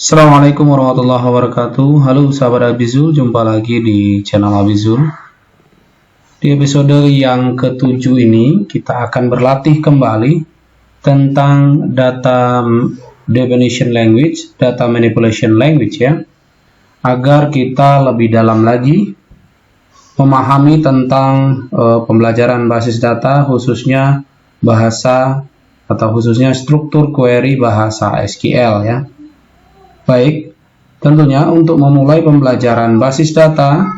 Assalamualaikum warahmatullahi wabarakatuh. Halo sahabat Abizul, jumpa lagi di channel Abizul. Di episode yang ke-7 ini kita akan berlatih kembali tentang data definition language, data manipulation language ya, agar kita lebih dalam lagi memahami tentang pembelajaran basis data, khususnya bahasa atau khususnya struktur query bahasa SQL ya. Baik, tentunya untuk memulai pembelajaran basis data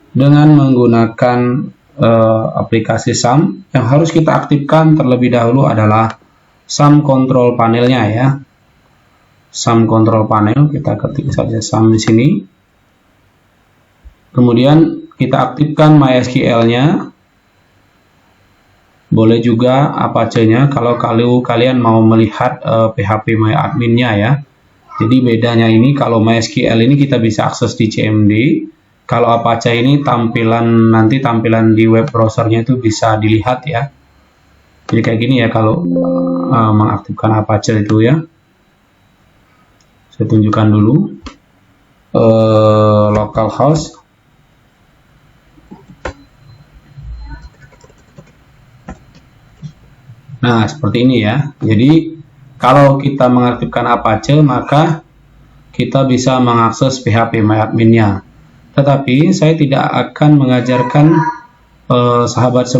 dengan menggunakan aplikasi SUM, yang harus kita aktifkan terlebih dahulu adalah SUM control panelnya ya. SUM control panel, kita ketik saja SUM di sini. Kemudian kita aktifkan MySQL-nya. Boleh juga Apache-nya kalau kalian mau melihat PHP MyAdmin-nya ya. Jadi bedanya ini, kalau MySQL ini kita bisa akses di CMD, kalau Apache ini nanti tampilan di web browsernya itu bisa dilihat ya. Jadi kayak gini ya kalau mengaktifkan Apache itu ya. Saya tunjukkan dulu localhost. Nah seperti ini ya. Jadi kalau kita mengaktifkan Apache, maka kita bisa mengakses PHP MyAdmin-nya. Tetapi saya tidak akan mengajarkan sahabat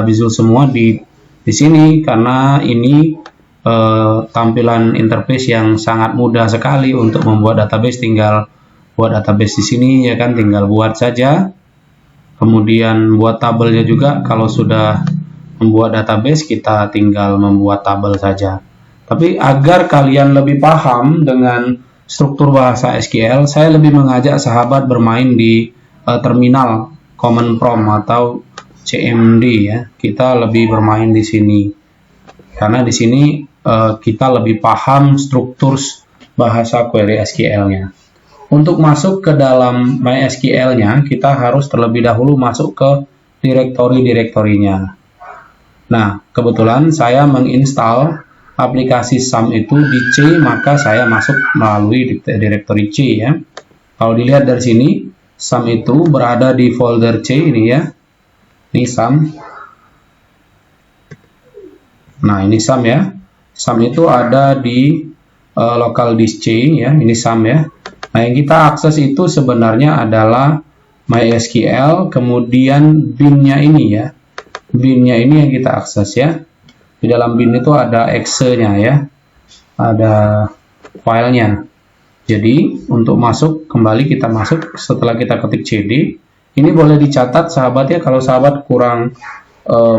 Abizul semua di sini, karena ini tampilan interface yang sangat mudah sekali untuk membuat database. Tinggal buat database di sini ya kan, tinggal buat saja. Kemudian buat tabelnya juga, kalau sudah membuat database kita tinggal membuat tabel saja. Tapi agar kalian lebih paham dengan struktur bahasa SQL, saya lebih mengajak sahabat bermain di terminal Command Prompt atau CMD ya. Kita lebih bermain di sini. Karena di sini kita lebih paham struktur bahasa query SQL-nya. Untuk masuk ke dalam MySQL-nya, kita harus terlebih dahulu masuk ke direktorinya. Nah, kebetulan saya menginstal aplikasi SUM itu di C, maka saya masuk melalui direktori C ya. Kalau dilihat dari sini, SUM itu berada di folder C ini ya. Ini SUM. Nah, ini SUM ya. SUM itu ada di local disk C ya. Ini SUM ya. Nah, yang kita akses itu sebenarnya adalah MySQL, kemudian bin-nya ini ya. Bin-nya ini yang kita akses ya. Di dalam bin itu ada exe-nya ya, ada filenya. Jadi untuk masuk, kembali kita masuk setelah kita ketik cd. Ini boleh dicatat sahabat ya, kalau sahabat kurang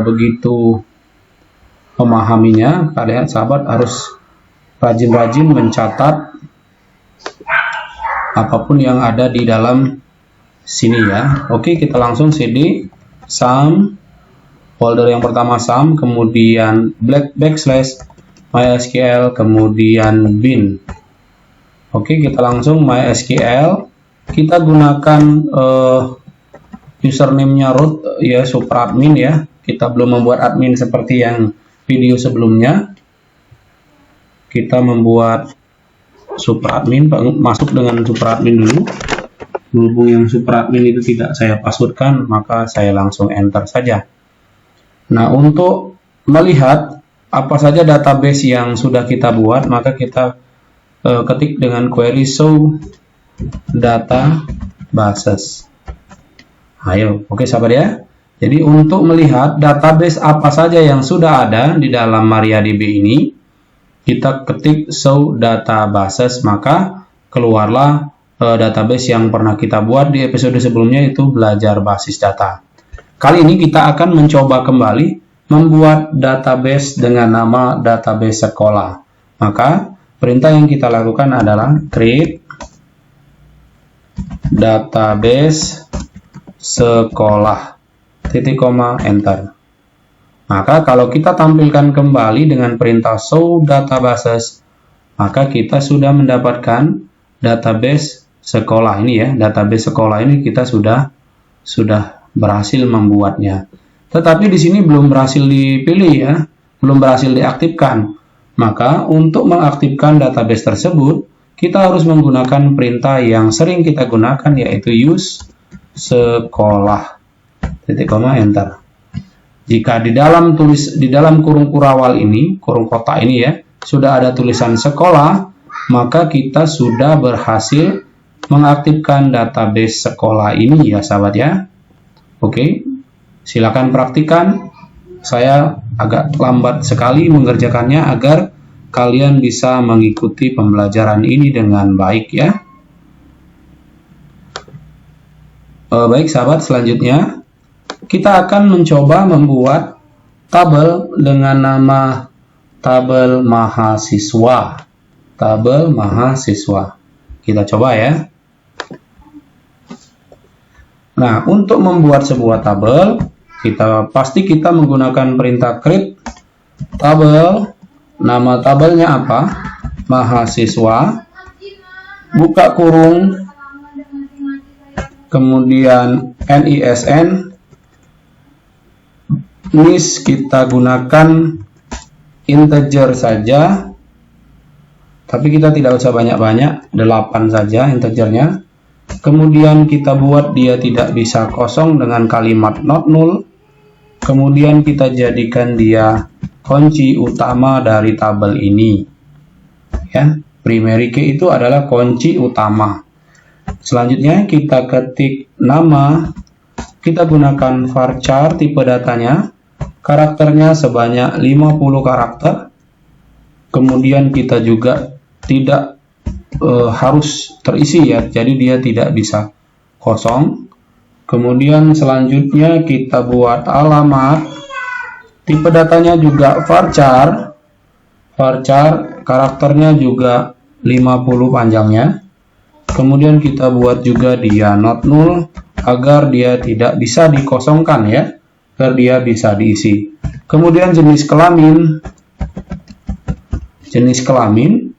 begitu memahaminya, sahabat harus rajin-rajin mencatat apapun yang ada di dalam sini ya. Oke, kita langsung cd SUM. Folder yang pertama SUM, kemudian backslash MySQL, kemudian bin. Oke, kita langsung MySQL. Kita gunakan username-nya root ya, superadmin ya. Kita belum membuat admin seperti yang video sebelumnya. Kita membuat superadmin, masuk dengan superadmin dulu. Berhubung yang superadmin itu tidak saya passwordkan, maka saya langsung enter saja. Nah, untuk melihat apa saja database yang sudah kita buat, maka kita ketik dengan query show databases. Ayo, oke sahabat ya. Jadi untuk melihat database apa saja yang sudah ada di dalam MariaDB ini, kita ketik show databases, maka keluarlah database yang pernah kita buat di episode sebelumnya, itu belajar basis data. Kali ini kita akan mencoba kembali membuat database dengan nama database sekolah. Maka perintah yang kita lakukan adalah create database sekolah, titik koma, enter. Maka kalau kita tampilkan kembali dengan perintah show databases, maka kita sudah mendapatkan database sekolah ini ya. Database sekolah ini kita sudah berhasil membuatnya. Tetapi di sini belum berhasil dipilih ya, belum berhasil diaktifkan. Maka untuk mengaktifkan database tersebut, kita harus menggunakan perintah yang sering kita gunakan, yaitu use sekolah. Titik koma, enter. Jika di dalam kurung kurawal ini, kurung kotak ini ya, sudah ada tulisan sekolah, maka kita sudah berhasil mengaktifkan database sekolah ini ya sahabat ya. Oke, silakan praktikan. Saya agak lambat sekali mengerjakannya agar kalian bisa mengikuti pembelajaran ini dengan baik ya. Baik sahabat, selanjutnya kita akan mencoba membuat tabel dengan nama tabel mahasiswa. Tabel mahasiswa. Kita coba ya. Nah, untuk membuat sebuah tabel, pasti kita menggunakan perintah create tabel. Nama tabelnya apa? Mahasiswa. Buka kurung. Kemudian NISN. NIS kita gunakan integer saja. Tapi kita tidak usah banyak-banyak, 8 saja integernya. Kemudian kita buat dia tidak bisa kosong dengan kalimat not null. Kemudian kita jadikan dia kunci utama dari tabel ini. Ya, primary key itu adalah kunci utama. Selanjutnya kita ketik nama. Kita gunakan varchar tipe datanya. Karakternya sebanyak 50 karakter. Kemudian kita juga tidak harus terisi ya, jadi dia tidak bisa kosong. Kemudian selanjutnya kita buat alamat. Tipe datanya juga varchar. Varchar karakternya juga 50 panjangnya. Kemudian kita buat juga dia not null agar dia tidak bisa dikosongkan ya, agar dia bisa diisi. Kemudian jenis kelamin. Jenis kelamin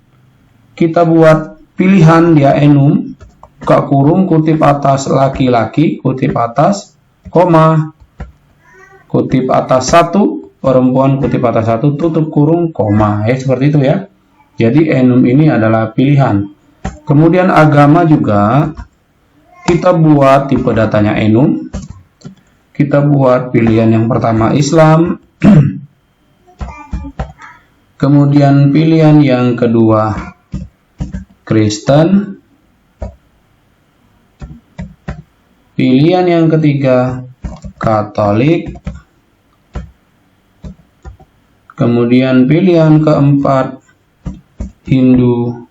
kita buat pilihan dia enum, buka kurung, kutip atas laki-laki, kutip atas, koma, kutip atas 1, perempuan, kutip atas 1, tutup kurung, koma. Ya, seperti itu ya. Jadi enum ini adalah pilihan. Kemudian agama juga kita buat tipe datanya enum. Kita buat pilihan yang pertama Islam. Kemudian pilihan yang kedua Kristen. Pilihan yang ketiga Katolik. Kemudian pilihan keempat Hindu.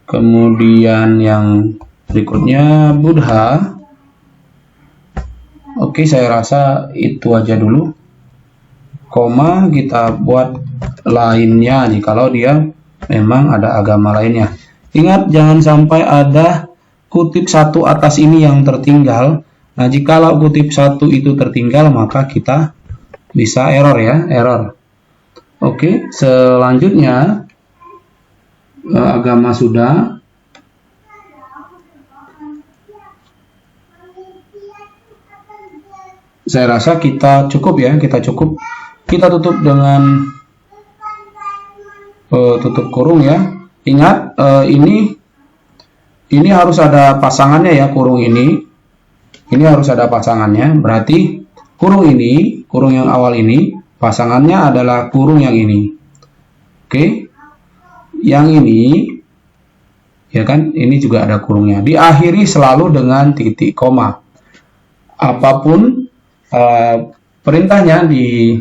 Kemudian yang berikutnya Buddha. Oke, saya rasa itu aja dulu. Koma kita buat lainnya jikalau dia memang ada agama lainnya. Ingat, jangan sampai ada kutip 1 atas ini yang tertinggal. Nah, jikalau kutip 1 itu tertinggal, maka kita bisa error ya, error. Oke, selanjutnya agama sudah. Saya rasa kita cukup ya, kita tutup dengan tutup kurung ya. Ingat, ini harus ada pasangannya ya, kurung ini harus ada pasangannya. Berarti kurung ini, kurung yang awal ini, pasangannya adalah kurung yang ini. Oke, yang ini ya kan, ini juga ada kurungnya. Diakhiri selalu dengan titik koma. Apapun perintahnya di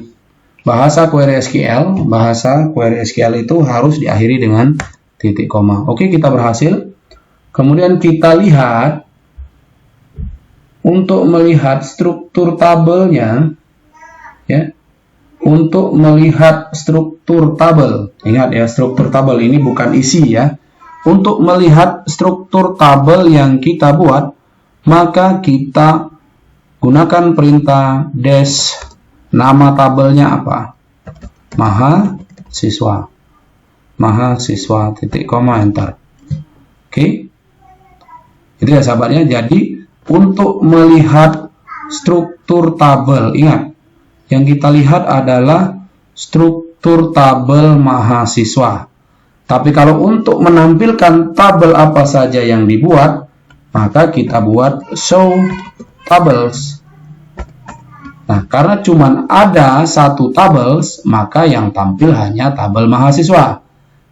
bahasa query SQL itu harus diakhiri dengan titik koma. Oke, kita berhasil. Kemudian kita lihat, untuk melihat struktur tabelnya ya, untuk melihat struktur tabel. Ingat ya, struktur tabel ini bukan isi ya. Untuk melihat struktur tabel yang kita buat, maka kita gunakan perintah dash. Nama tabelnya apa? Mahasiswa. Mahasiswa, titik koma, enter. Oke. Itu ya sahabatnya. Jadi untuk melihat struktur tabel, ingat, yang kita lihat adalah struktur tabel mahasiswa. Tapi kalau untuk menampilkan tabel apa saja yang dibuat, maka kita buat show tables. Nah, karena cuma ada satu tables, maka yang tampil hanya tabel mahasiswa.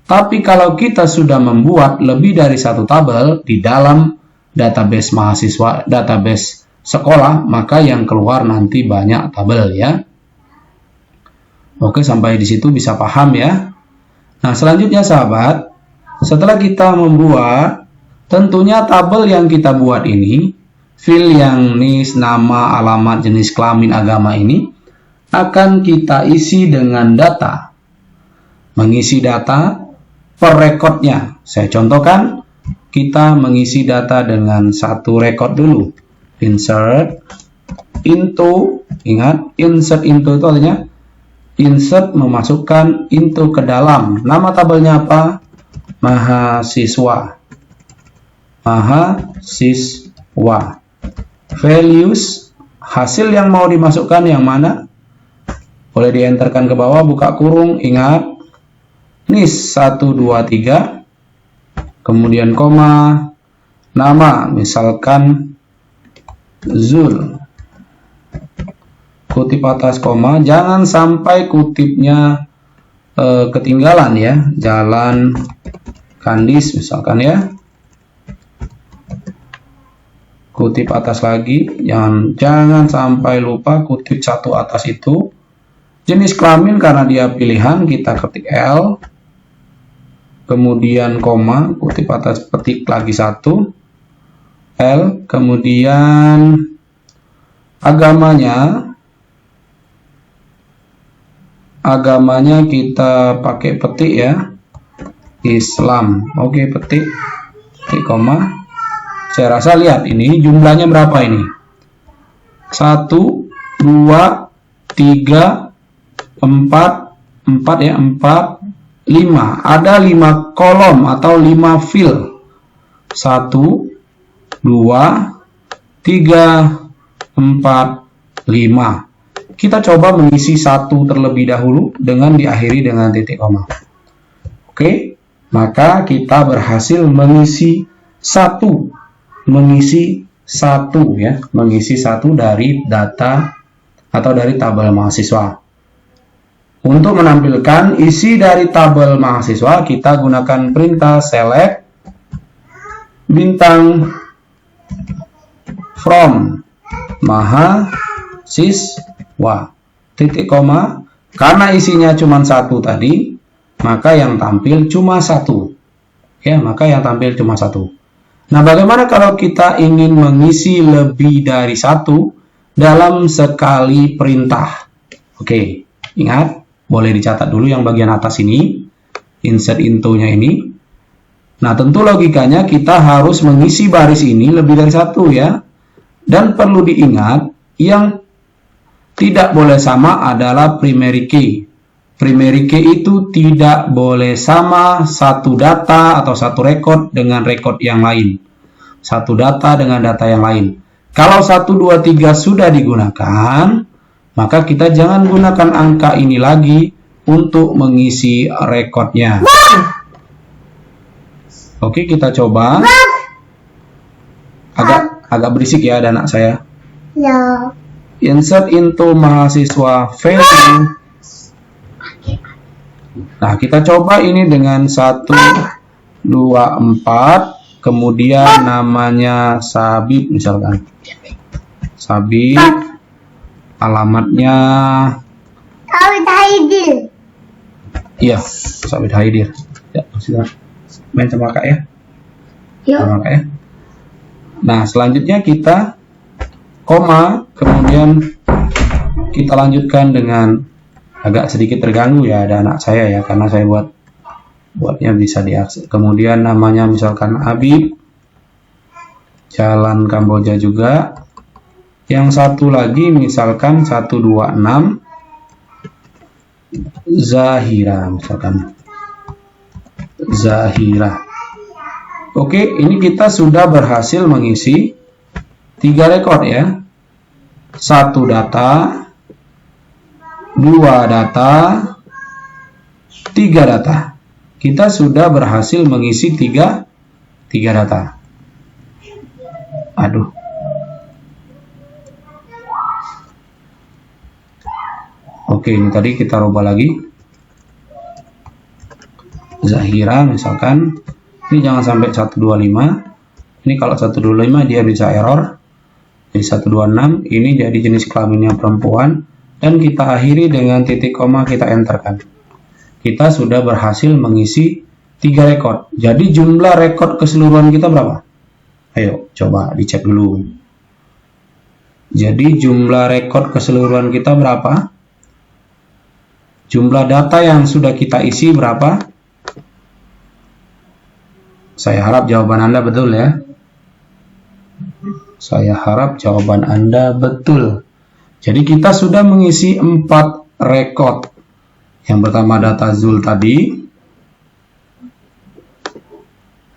Tapi kalau kita sudah membuat lebih dari satu tabel di dalam database mahasiswa, database sekolah, maka yang keluar nanti banyak tabel ya. Oke, sampai di situ bisa paham ya. Nah, selanjutnya sahabat, setelah kita membuat, tentunya tabel yang kita buat ini, field yang NIS, nama, alamat, jenis kelamin, agama ini, akan kita isi dengan data. Mengisi data per rekodnya. Saya contohkan, kita mengisi data dengan satu rekod dulu. Insert into, ingat, insert into itu artinya insert memasukkan into ke dalam. Nama tabelnya apa? Mahasiswa. Mahasiswa. Values, hasil yang mau dimasukkan yang mana? Boleh dienterkan ke bawah, buka kurung, ingat. NIS 123, kemudian koma, nama, misalkan Zul. Kutip atas koma, jangan sampai kutipnya ketinggalan ya. Jalan Kandis misalkan ya. Kutip atas lagi, jangan sampai lupa kutip satu atas itu. Jenis kelamin karena dia pilihan, kita ketik L. Kemudian koma, kutip atas petik lagi satu. L, kemudian agamanya kita pakai petik ya, Islam. Oke, petik koma. Saya rasa lihat ini jumlahnya berapa ini? 1, 2, 3, 4 ya, 4, 5. Ada 5 kolom atau 5 field. 1, 2, 3, 4, 5. Kita coba mengisi satu terlebih dahulu dengan diakhiri dengan titik koma. Oke, maka kita berhasil mengisi satu ya, mengisi satu dari data atau dari tabel mahasiswa. Untuk menampilkan isi dari tabel mahasiswa, kita gunakan perintah select bintang from mahasiswa titik koma. Karena isinya cuma satu tadi, maka yang tampil cuma satu ya, maka yang tampil cuma satu. Nah, bagaimana kalau kita ingin mengisi lebih dari satu dalam sekali perintah? Oke, ingat, boleh dicatat dulu yang bagian atas ini, insert into-nya ini. Nah, tentu logikanya kita harus mengisi baris ini lebih dari satu ya. Dan perlu diingat, yang tidak boleh sama adalah primary key. Primary key itu tidak boleh sama satu data atau satu record dengan record yang lain. Satu data dengan data yang lain. Kalau 1, 2, 3 sudah digunakan, maka kita jangan gunakan angka ini lagi untuk mengisi rekodnya. Oke, kita coba. Agak berisik ya ada anak saya. Ya. Insert into mahasiswa value. Nah, kita coba ini dengan 1, 2, 4, kemudian namanya Sabit misalkan. Sabit, alamatnya Sabit Haidir. iya, Sabit Haidir. Ya, sudah main sama Kak ya. Yuk. Sama Kak ya. Nah, selanjutnya kita koma, kemudian kita lanjutkan dengan agak sedikit terganggu ya, ada anak saya ya, karena saya buatnya bisa diakses. Kemudian namanya misalkan Habib, Jalan Kamboja juga. Yang satu lagi misalkan 126 Zahira misalkan. Zahira. Oke, ini kita sudah berhasil mengisi 3 rekod ya. 1 data, 2 data, 3 data. kita sudah berhasil mengisi tiga data. Aduh. Oke, ini tadi kita rubah lagi. Zahira misalkan. Ini jangan sampai 125. Ini kalau 125 dia bisa error. Jadi 126 ini jadi jenis kelaminnya perempuan. Dan kita akhiri dengan titik koma, kita enterkan. Kita sudah berhasil mengisi 3 rekod. Jadi jumlah rekod keseluruhan kita berapa? Ayo coba dicek dulu. Jadi jumlah rekod keseluruhan kita berapa? Jumlah data yang sudah kita isi berapa? Saya harap jawaban Anda betul ya. Saya harap jawaban Anda betul. Jadi kita sudah mengisi 4 rekod. Yang pertama data Zul tadi.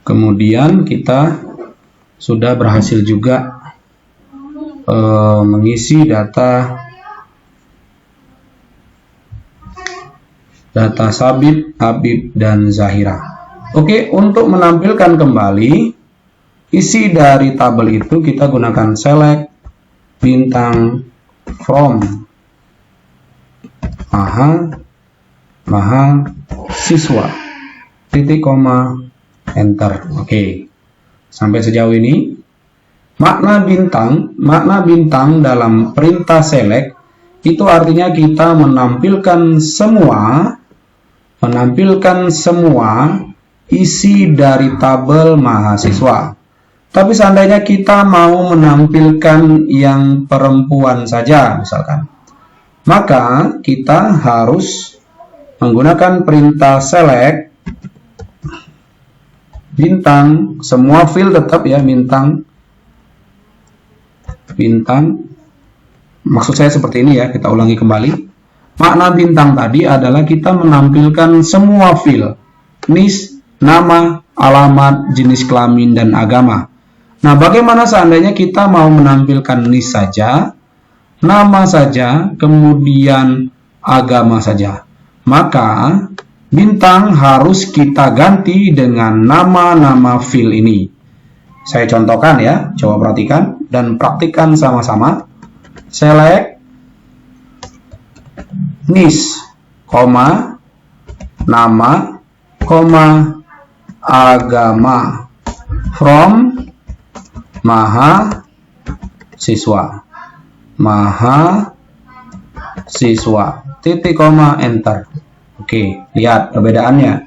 Kemudian kita sudah berhasil juga mengisi data Sabit, Habib, dan Zahira. Oke, untuk menampilkan kembali isi dari tabel itu kita gunakan select bintang from maha siswa titik koma enter. Oke. Sampai sejauh ini makna bintang dalam perintah select itu artinya kita menampilkan semua isi dari tabel mahasiswa. Tapi seandainya kita mau menampilkan yang perempuan saja misalkan, maka kita harus menggunakan perintah select bintang, semua field tetap ya bintang. Maksud saya seperti ini ya, kita ulangi kembali. Makna bintang tadi adalah kita menampilkan semua field, NIS, nama, alamat, jenis kelamin, dan agama. Nah, bagaimana seandainya kita mau menampilkan NIS saja, nama saja, kemudian agama saja? Maka, bintang harus kita ganti dengan nama-nama field ini. Saya contohkan ya, coba perhatikan dan praktikkan sama-sama. Select NIS, nama, agama from mahasiswa titik koma enter. Oke, lihat perbedaannya.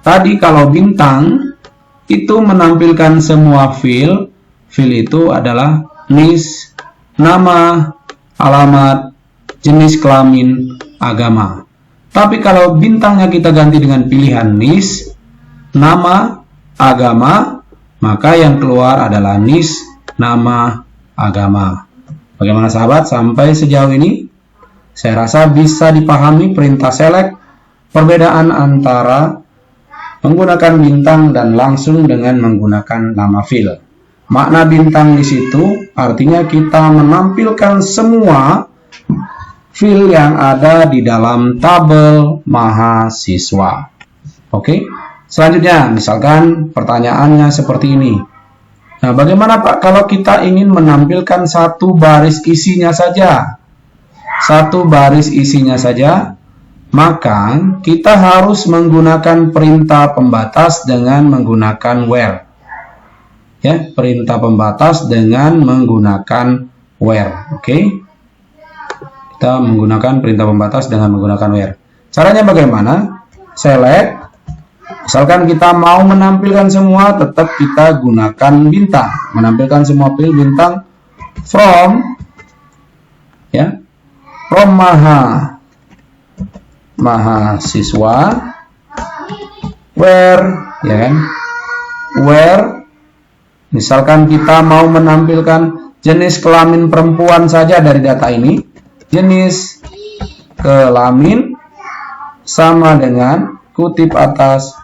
Tadi kalau bintang itu menampilkan semua field itu adalah NIS, nama, alamat, jenis kelamin, agama. Tapi kalau bintangnya kita ganti dengan pilihan NIS, nama, agama, maka yang keluar adalah NIS, nama, agama. Bagaimana sahabat sampai sejauh ini? Saya rasa bisa dipahami perintah select, perbedaan antara menggunakan bintang dan langsung dengan menggunakan nama field. Makna bintang di situ artinya kita menampilkan semua field yang ada di dalam tabel mahasiswa. Oke. Selanjutnya, misalkan pertanyaannya seperti ini. Nah, bagaimana Pak kalau kita ingin menampilkan satu baris isinya saja? Satu baris isinya saja, maka kita harus menggunakan perintah pembatas dengan menggunakan where. Ya, perintah pembatas dengan menggunakan where. Oke. Kita menggunakan perintah pembatas dengan menggunakan where. Caranya bagaimana? Select. Misalkan kita mau menampilkan semua, tetap kita gunakan bintang. Menampilkan semua field bintang from, ya, from mahasiswa, where, ya kan, where. Misalkan kita mau menampilkan jenis kelamin perempuan saja dari data ini, jenis kelamin sama dengan kutip atas,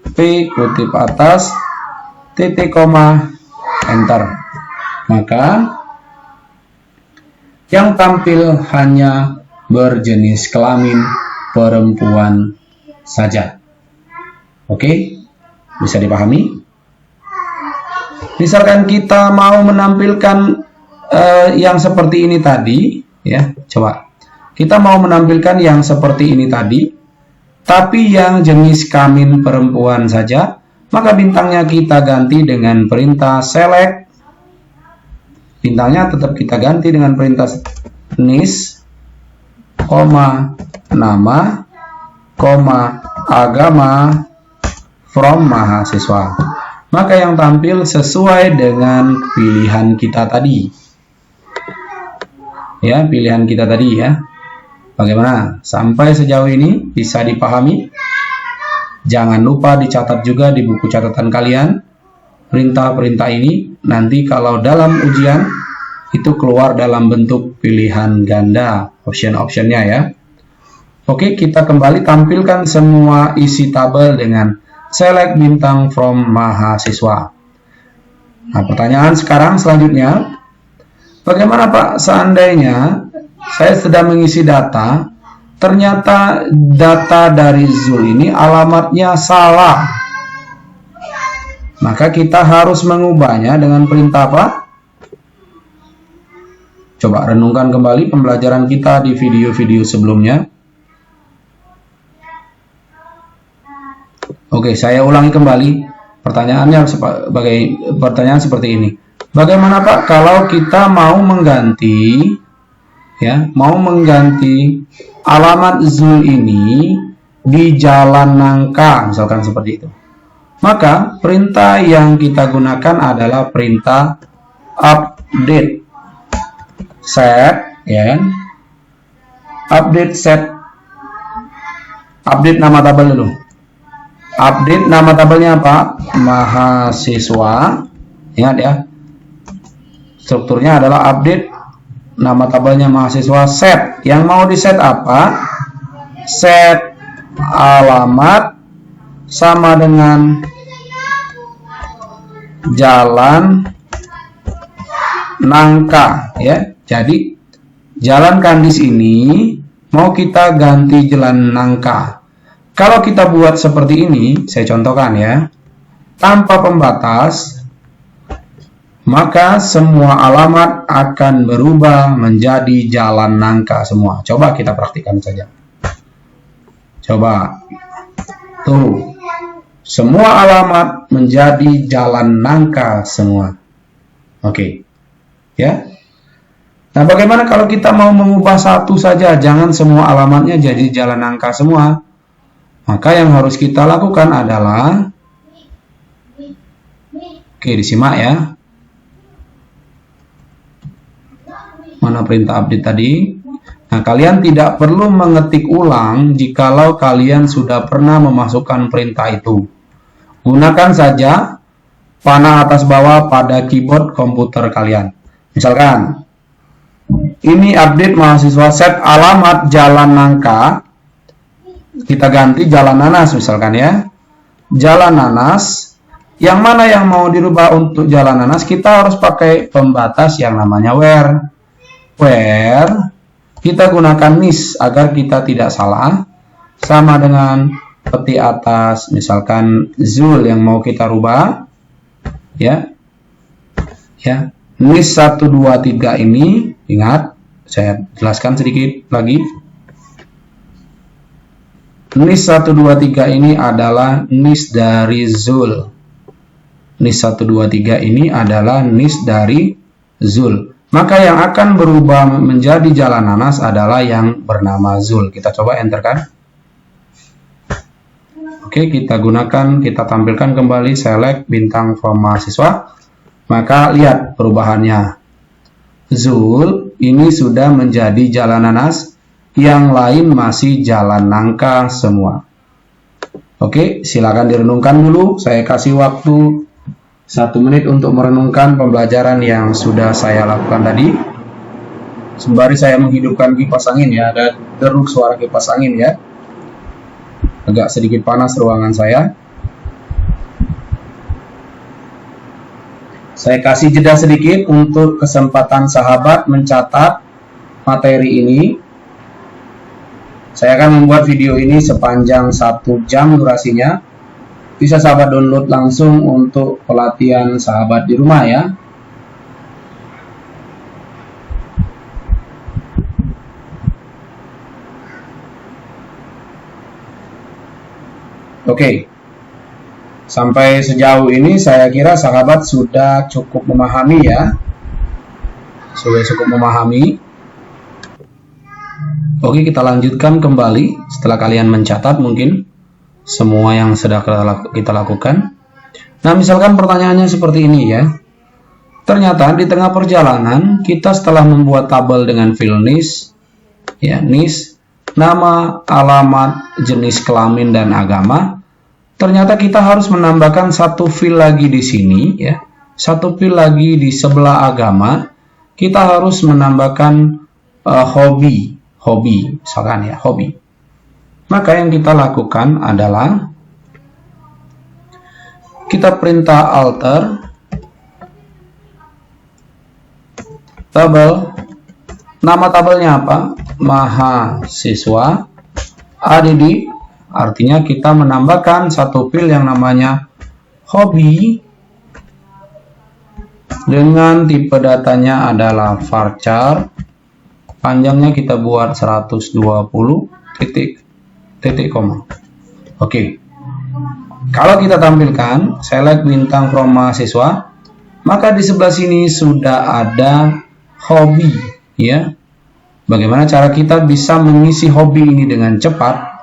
P kutip atas, titik koma, enter. Maka yang tampil hanya berjenis kelamin perempuan saja. Oke, bisa dipahami? Misalkan kita mau menampilkan yang seperti ini tadi, ya, coba. Kita mau menampilkan yang seperti ini tadi, tapi yang jenis kelamin perempuan saja, maka bintangnya kita ganti dengan perintah select. Bintangnya tetap kita ganti dengan perintah NIS, nama, agama, from mahasiswa. Maka yang tampil sesuai dengan pilihan kita tadi. Ya, pilihan kita tadi ya. Bagaimana? Sampai sejauh ini bisa dipahami? Jangan lupa dicatat juga di buku catatan kalian perintah-perintah ini. Nanti kalau dalam ujian itu keluar dalam bentuk pilihan ganda, option-optionnya ya. Oke, kita kembali tampilkan semua isi tabel dengan select bintang from mahasiswa. Nah, pertanyaan sekarang selanjutnya, bagaimana Pak seandainya saya sedang mengisi data, ternyata data dari Zul ini alamatnya salah. Maka kita harus mengubahnya dengan perintah apa? Coba renungkan kembali pembelajaran kita di video-video sebelumnya. Oke, saya ulangi kembali. Pertanyaannya pertanyaan seperti ini. Bagaimana Pak kalau kita mau mengganti alamat Zul ini di Jalan Nangka, misalkan seperti itu. Maka perintah yang kita gunakan adalah perintah update set, ya kan? Update set, update nama tabel dulu. Update nama tabelnya apa? Mahasiswa. Ingat ya, strukturnya adalah update nama tabelnya mahasiswa set. Yang mau di set apa? Set alamat sama dengan Jalan Nangka ya. Jadi Jalan Kandis ini mau kita ganti Jalan Nangka. Kalau kita buat seperti ini, saya contohkan ya, tanpa pembatas, maka semua alamat akan berubah menjadi Jalan Nangka semua. Coba kita praktikkan saja. Coba. Tuh. Semua alamat menjadi Jalan Nangka semua. Oke. Ya. Nah, bagaimana kalau kita mau mengubah satu saja, jangan semua alamatnya jadi Jalan Nangka semua? Maka yang harus kita lakukan adalah, oke, disimak ya. Mana perintah update tadi? Nah, kalian tidak perlu mengetik ulang jikalau kalian sudah pernah memasukkan perintah itu. Gunakan saja panah atas bawah pada keyboard komputer kalian. Misalkan, ini update mahasiswa set alamat Jalan Nangka. Kita ganti Jalan Nanas misalkan ya. Jalan Nanas. Yang mana yang mau dirubah untuk Jalan Nanas? Kita harus pakai pembatas yang namanya where kita gunakan NIS agar kita tidak salah, sama dengan peti atas misalkan Zul yang mau kita rubah ya. NIS 123 ini, ingat saya jelaskan sedikit lagi. NIS 123 ini adalah NIS dari Zul. NIS 123 ini adalah NIS dari Zul. Maka yang akan berubah menjadi Jalan Nanas adalah yang bernama Zul. Kita coba enter kan. Oke, kita gunakan, kita tampilkan kembali select bintang from mahasiswa. Maka lihat perubahannya. Zul ini sudah menjadi Jalan Nanas, yang lain masih Jalan Nangka semua. Oke, silakan direnungkan dulu. Saya kasih waktu 1 menit untuk merenungkan pembelajaran yang sudah saya lakukan tadi. Sembari saya menghidupkan kipas angin ya, ada deruk suara kipas angin ya. Agak sedikit panas ruangan saya. Saya kasih jeda sedikit untuk kesempatan sahabat mencatat materi ini. Saya akan membuat video ini sepanjang 1 jam durasinya. bisa sahabat download langsung untuk pelatihan sahabat di rumah ya. Oke, sampai sejauh ini saya kira sahabat sudah cukup memahami ya. Sudah cukup memahami. Oke, kita lanjutkan kembali setelah kalian mencatat mungkin semua yang sudah kita lakukan. Nah, misalkan pertanyaannya seperti ini ya. Ternyata di tengah perjalanan kita setelah membuat tabel dengan field NIS, ya NIS, nama, alamat, jenis kelamin dan agama. Ternyata kita harus menambahkan satu field lagi di sini ya. Satu field lagi di sebelah agama. Kita harus menambahkan hobi, misalkan ya, hobi. Maka yang kita lakukan adalah kita perintah alter tabel. Nama tabelnya apa? Mahasiswa ADD. Artinya kita menambahkan satu field yang namanya hobi dengan tipe datanya adalah varchar. Panjangnya kita buat 120 titik koma. Oke. Kalau kita tampilkan select bintang from mahasiswa, maka di sebelah sini sudah ada hobi ya. Bagaimana cara kita bisa mengisi hobi ini dengan cepat?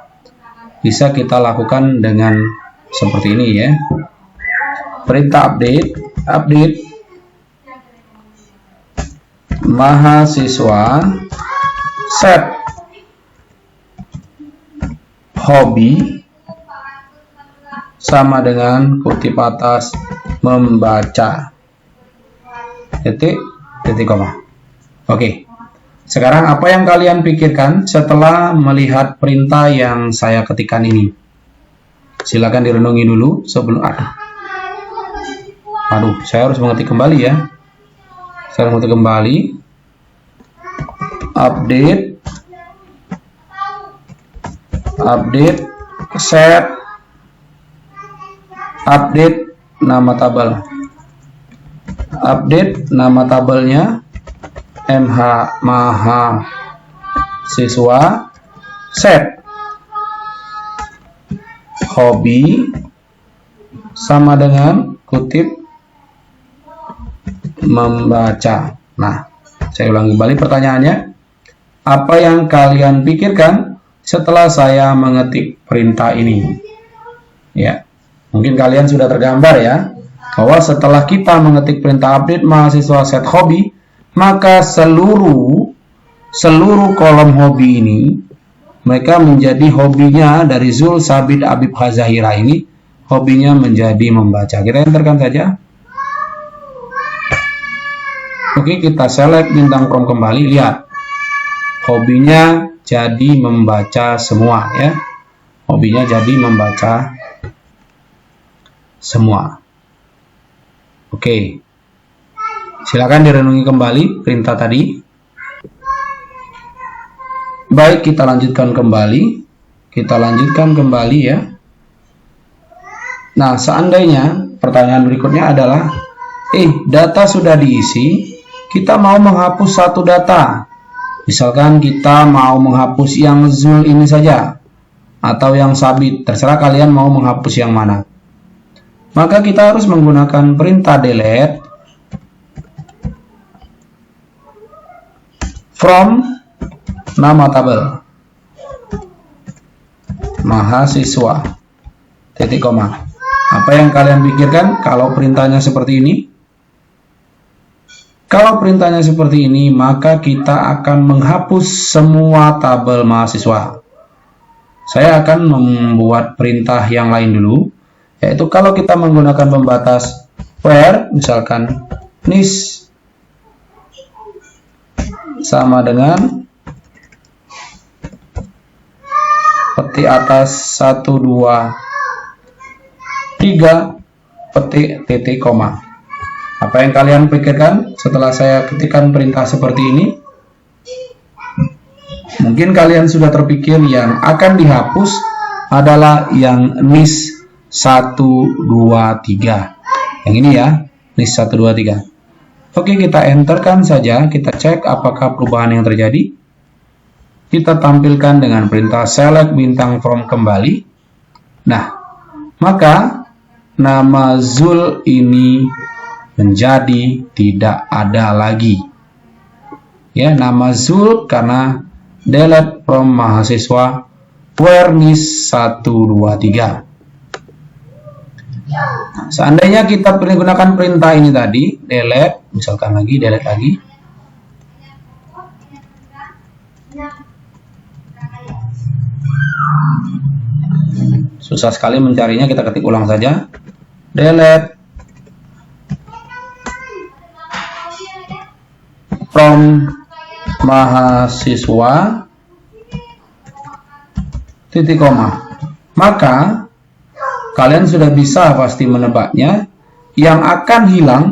Bisa kita lakukan dengan seperti ini ya. Perintah update mahasiswa set hobi sama dengan kutip atas membaca titik koma. Oke. Sekarang apa yang kalian pikirkan setelah melihat perintah yang saya ketikkan ini? Silakan direnungi dulu sebelum saya harus mengetik kembali ya. Saya harus mengetik kembali. Update set update nama tabel. Update nama tabelnya mahasiswa set hobi sama dengan kutip membaca. Nah, saya ulangi kembali pertanyaannya. Apa yang kalian pikirkan setelah saya mengetik perintah ini? Ya, mungkin kalian sudah tergambar ya, bahwa setelah kita mengetik perintah update mahasiswa set hobi, maka seluruh kolom hobi ini mereka menjadi hobinya dari Zul Sabit Abib Hazahira ini, hobinya menjadi membaca. Kita enterkan saja. Oke, kita select bintang from kembali. Lihat, hobinya jadi membaca semua ya. Hobinya jadi membaca semua. Oke. Silakan direnungi kembali perintah tadi. Baik, kita lanjutkan kembali. Ya. Nah, seandainya pertanyaan berikutnya adalah, data sudah diisi, kita mau menghapus satu data. Misalkan kita mau menghapus yang Zul ini saja, atau yang Sabit, terserah kalian mau menghapus yang mana. Maka kita harus menggunakan perintah delete from nama tabel mahasiswa titik koma. Apa yang kalian pikirkan kalau perintahnya seperti ini? Kalau perintahnya seperti ini, maka kita akan menghapus semua tabel mahasiswa. Saya akan membuat perintah yang lain dulu, yaitu kalau kita menggunakan pembatas where, misalkan NIS sama dengan petik atas 1, 2, 3 petik titik koma. Apa yang kalian pikirkan setelah saya ketikkan perintah seperti ini? Mungkin kalian sudah terpikir yang akan dihapus adalah yang NIS 1, 2, 3. Yang ini ya, list 1, 2, 3. Oke, kita enterkan saja, kita cek apakah perubahan yang terjadi. Kita tampilkan dengan perintah select bintang from kembali. Nah, maka nama Zul ini menjadi tidak ada lagi. Ya, nama Zul karena delete from mahasiswa awareness 1, 2, 3. Seandainya kita gunakan perintah ini tadi, delete, misalkan lagi, delete lagi. Susah sekali mencarinya, kita ketik ulang saja. Delete from mahasiswa titik koma. Maka kalian sudah bisa pasti menebaknya. Yang akan hilang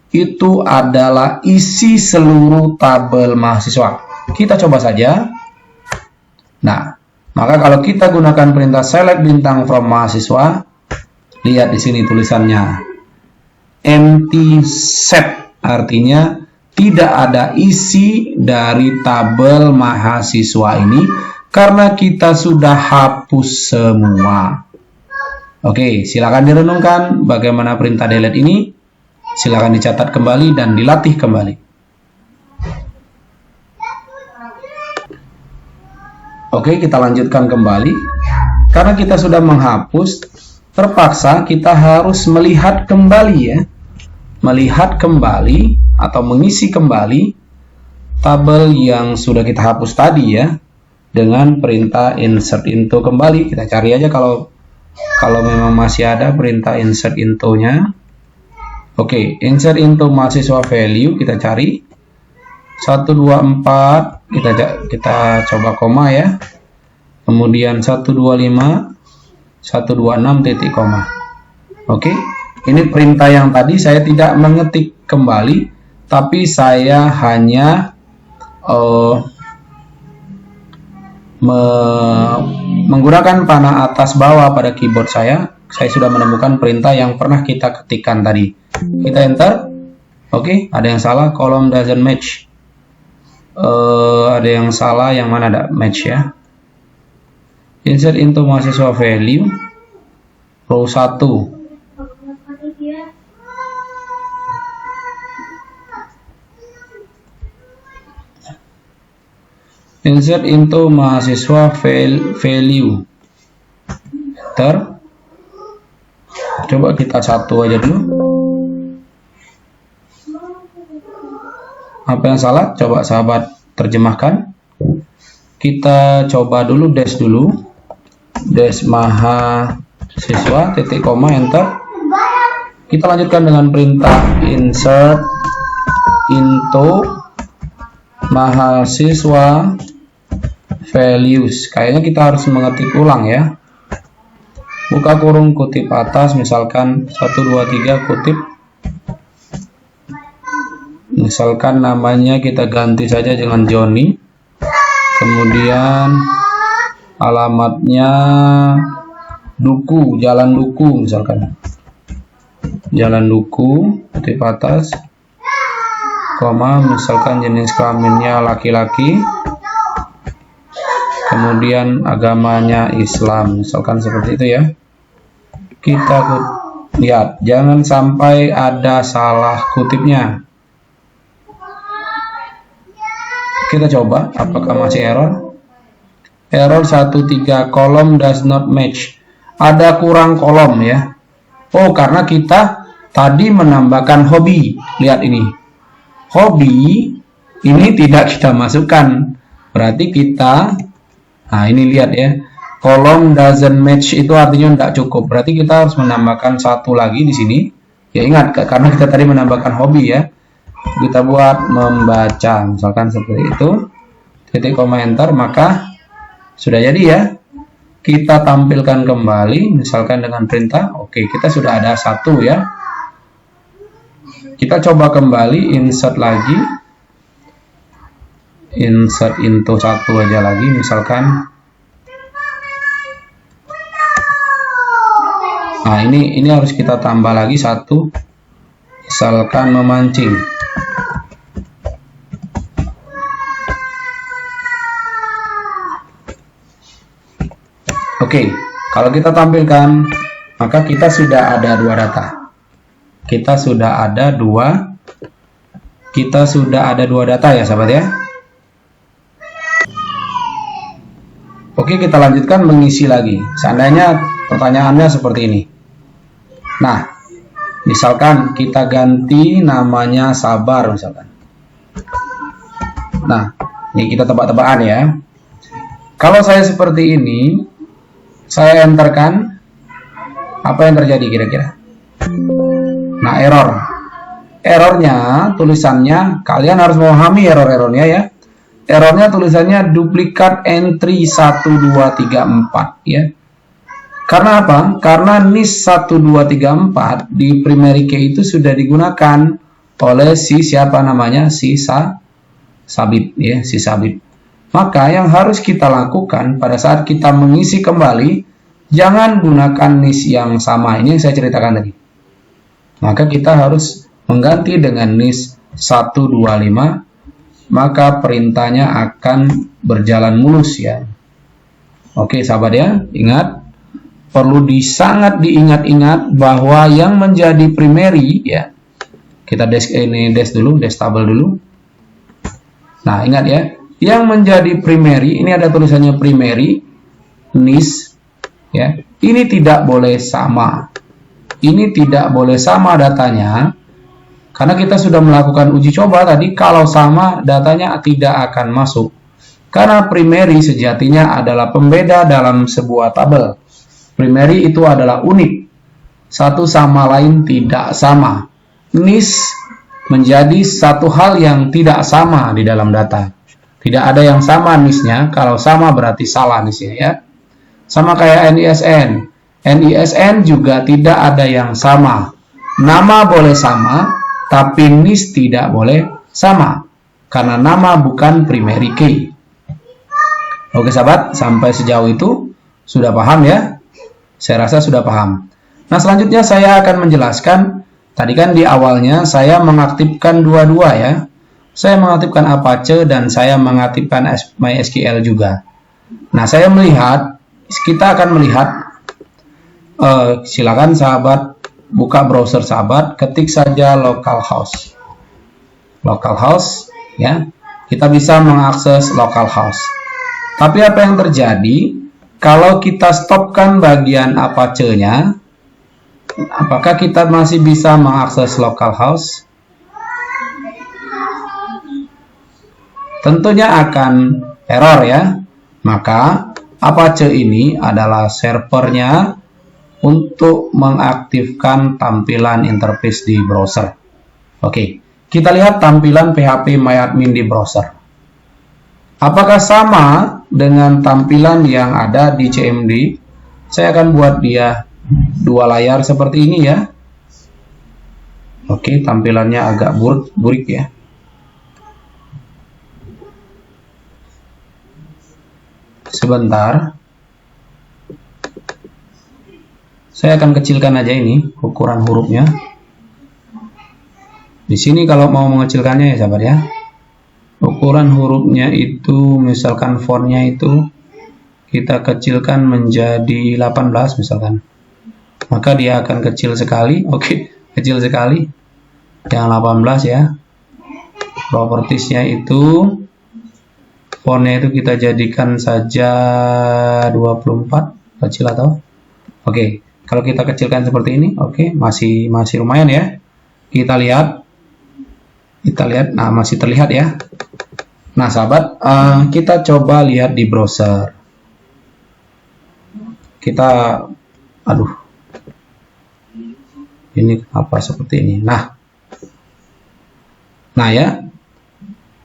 itu adalah isi seluruh tabel mahasiswa. Kita coba saja. Nah, maka kalau kita gunakan perintah select bintang from mahasiswa, lihat di sini tulisannya empty set, artinya tidak ada isi dari tabel mahasiswa ini karena kita sudah hapus semua. Oke, silakan direnungkan bagaimana perintah delete ini. Silakan dicatat kembali dan dilatih kembali. Oke, kita lanjutkan kembali. Karena kita sudah menghapus, terpaksa kita harus melihat kembali ya. Melihat kembali atau mengisi kembali tabel yang sudah kita hapus tadi ya. Dengan perintah insert into kembali. Kita cari aja kalau memang masih ada perintah insert into-nya. Oke, insert into mahasiswa value kita cari 1, 2, 4, kita coba koma ya. Kemudian 1, 2, 5, 1, 2, 6 titik koma. Oke, ini perintah yang tadi saya tidak mengetik kembali, tapi saya hanya menggunakan panah atas bawah pada keyboard saya sudah menemukan perintah yang pernah kita ketikkan tadi. Kita enter. Oke, ada yang salah, column doesn't match. Ada yang salah, yang mana ada match ya. Insert into mahasiswa value row 1. Insert into mahasiswa value. Enter. Coba kita satu aja dulu. Apa yang salah? Coba sahabat terjemahkan. Kita coba dulu dash dulu. Dash mahasiswa titik koma enter. Kita lanjutkan dengan perintah insert into mahasiswa values. Kayaknya kita harus mengetik ulang ya. Buka kurung kutip atas, misalkan 1, 2, 3 kutip. Misalkan namanya kita ganti saja dengan Johnny. Kemudian alamatnya Duku, Jalan Duku misalkan. Jalan Duku, kutip atas. Koma, misalkan jenis kelaminnya laki-laki. Kemudian agamanya Islam, misalkan seperti itu ya. Kita lihat, jangan sampai ada salah kutipnya. Kita coba, apakah masih error? Error 13, column does not match. Ada kurang kolom ya. Oh, karena kita tadi menambahkan hobi. Lihat ini. Hobi ini tidak kita masukkan. Berarti kita, nah ini lihat ya. Column doesn't match itu artinya tidak cukup. Berarti kita harus menambahkan satu lagi di sini. Ya ingat, karena kita tadi menambahkan hobi ya. Kita buat membaca, misalkan seperti itu. Titik koma enter, maka sudah jadi ya. Kita tampilkan kembali, misalkan dengan perintah. Oke, kita sudah ada satu ya. Kita coba kembali, insert lagi. Insert into satu aja lagi, misalkan. Nah, ini harus kita tambah lagi satu, misalkan memancing. Oke, kalau kita tampilkan, maka kita sudah ada dua data. Kita sudah ada dua data ya, sahabat ya. Oke, kita lanjutkan mengisi lagi. Seandainya pertanyaannya seperti ini. Nah, misalkan kita ganti namanya Sabar misalkan. Nah, ini kita tebak-tebakan ya. Kalau saya seperti ini, saya enterkan, apa yang terjadi kira-kira? Nah, errornya, tulisannya, kalian harus memahami errornya ya. Errornya tulisannya duplikat entry 1234 ya. Karena apa? Karena NIS 1234 di primary key itu sudah digunakan oleh si siapa namanya? Si Sabit ya, si Sabit. Maka yang harus kita lakukan pada saat kita mengisi kembali, jangan gunakan NIS yang sama. Ini yang saya ceritakan tadi. Maka kita harus mengganti dengan NIS 125, maka perintahnya akan berjalan mulus ya. Oke sahabat ya, ingat, perlu sangat diingat-ingat bahwa yang menjadi primary ya, kita dash tabel dulu. Nah ingat ya, yang menjadi primary, ini ada tulisannya primary, NIS ya, ini tidak boleh sama. Ini tidak boleh sama datanya. Karena kita sudah melakukan uji coba tadi, kalau sama datanya tidak akan masuk. Karena primary sejatinya adalah pembeda dalam sebuah tabel. Primary itu adalah unik. Satu sama lain tidak sama. NIS menjadi satu hal yang tidak sama di dalam data. Tidak ada yang sama NIS-nya, kalau sama berarti salah NIS-nya ya. Sama kayak NISN. NISN juga tidak ada yang sama. Nama boleh sama, tapi NIS tidak boleh sama, karena nama bukan primary key. Oke sahabat, sampai sejauh itu sudah paham ya? Saya rasa sudah paham. Nah selanjutnya saya akan menjelaskan, tadi kan di awalnya saya mengaktifkan dua-dua ya. Saya mengaktifkan Apache dan saya mengaktifkan MySQL juga. Nah saya melihat, kita akan melihat, silakan sahabat buka browser sahabat, ketik saja localhost ya, kita bisa mengakses localhost. Tapi apa yang terjadi kalau kita stopkan bagian Apache-nya? Apakah kita masih bisa mengakses localhost? Tentunya akan error ya. Maka Apache ini adalah servernya untuk mengaktifkan tampilan interface di browser. Oke, kita lihat tampilan phpMyAdmin di browser. Apakah sama dengan tampilan yang ada di CMD? Saya akan buat dia dua layar seperti ini ya. Oke, tampilannya agak burik ya. Sebentar. Saya akan kecilkan aja ini ukuran hurufnya. Di sini kalau mau mengecilkannya ya sahabat ya, ukuran hurufnya itu misalkan fontnya itu kita kecilkan menjadi 18 misalkan, maka dia akan kecil sekali. Oke, kecil sekali yang 18 ya. Propertiesnya itu fontnya itu kita jadikan saja 24, kecil atau oke. Kalau kita kecilkan seperti ini, oke, masih lumayan ya. Kita lihat, nah masih terlihat ya. Nah sahabat, kita coba lihat di browser. Kita, ini apa seperti ini. Nah ya,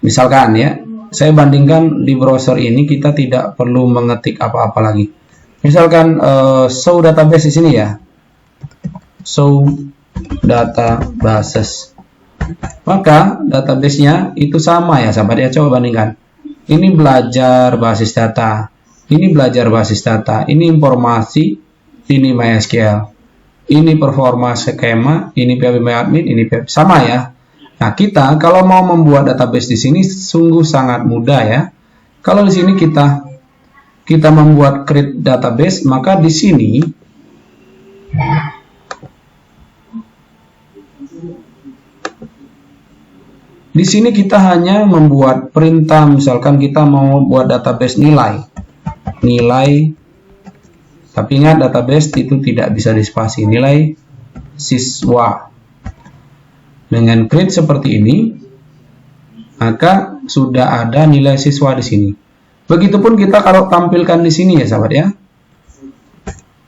misalkan ya, saya bandingkan di browser ini kita tidak perlu mengetik apa-apa lagi. Misalkan show database di sini ya, show databases, maka database-nya itu sama ya sahabat ya. Coba bandingkan, ini belajar basis data, ini belajar basis data, ini informasi, ini MySQL. Ini performa skema, ini PHP MyAdmin, ini PHP sama ya. Nah, kita kalau mau membuat database di sini sungguh sangat mudah ya. Kalau di sini kita membuat create database, maka di sini kita hanya membuat perintah, misalkan kita mau buat database nilai. Tapi ingat, database itu tidak bisa dispasi, nilai siswa. Dengan create seperti ini, maka sudah ada nilai siswa di sini. Begitupun kita kalau tampilkan di sini ya sahabat ya.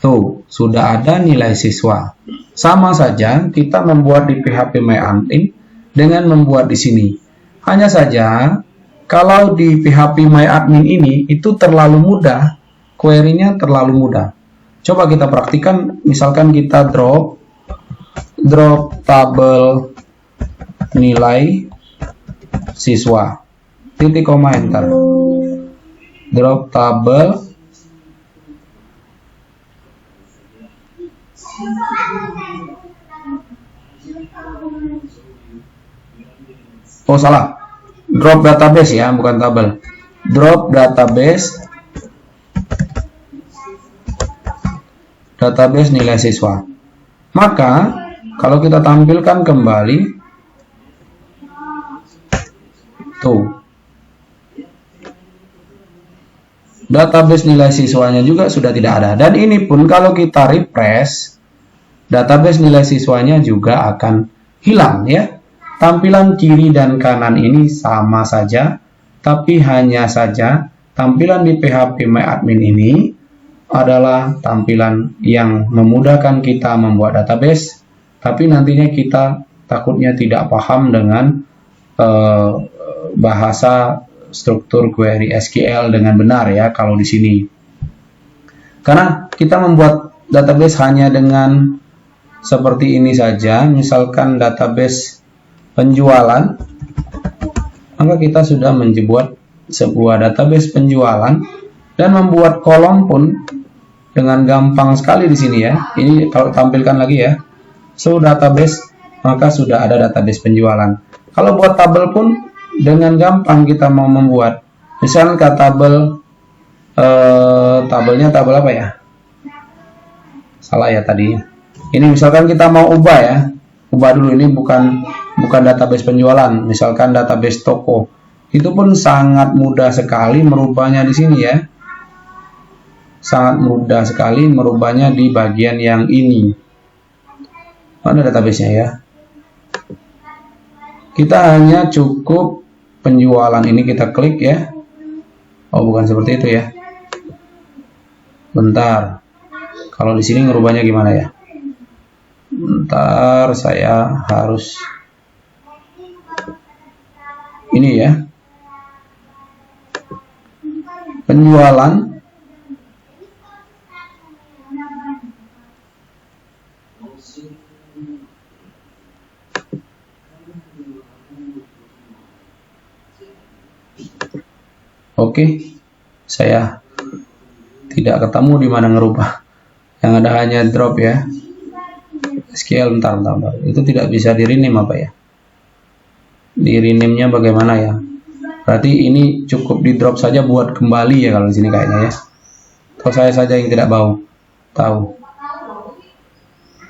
Tuh, sudah ada nilai siswa. Sama saja kita membuat di PHP MyAdmin dengan membuat di sini. Hanya saja kalau di PHP MyAdmin ini itu terlalu mudah, query-nya terlalu mudah. Coba kita praktikkan, misalkan kita drop tabel nilai siswa, titik koma enter, drop tabel salah, drop database ya, bukan tabel, drop database nilai siswa. Maka kalau kita tampilkan kembali, tuh, database nilai siswanya juga sudah tidak ada. Dan ini pun kalau kita refresh, database nilai siswanya juga akan hilang ya. Tampilan kiri dan kanan ini sama saja, tapi hanya saja tampilan di PHP MyAdmin ini adalah tampilan yang memudahkan kita membuat database, tapi nantinya kita takutnya tidak paham dengan bahasa struktur query SQL dengan benar ya kalau di sini. Karena kita membuat database hanya dengan seperti ini saja, misalkan database penjualan, maka kita sudah membuat sebuah database penjualan dan membuat kolom pun dengan gampang sekali di sini ya. Ini kalau tampilkan lagi ya, database, maka sudah ada database penjualan. Kalau buat tabel pun dengan gampang kita mau membuat. Misalnya tabel tabelnya tabel apa ya? Salah ya tadi. Ini misalkan kita mau ubah ya. Ubah dulu, ini bukan database penjualan, misalkan database toko. Itu pun sangat mudah sekali merubahnya di sini ya. Sangat mudah sekali merubahnya di bagian yang ini. Mana database-nya ya? Kita hanya cukup penjualan ini kita klik ya. Oh, bukan seperti itu ya. Bentar. Kalau di sini ngerubahnya gimana ya? Bentar, saya harus ini ya. Penjualan. Oke, saya tidak ketemu di mana ngerubah. Yang ada hanya drop ya. SQL, bentar. Itu tidak bisa di rename apa ya? Di rename-nya bagaimana ya? Berarti ini cukup di drop saja buat kembali ya kalau di sini kayaknya ya. Atau saya saja yang tidak tahu.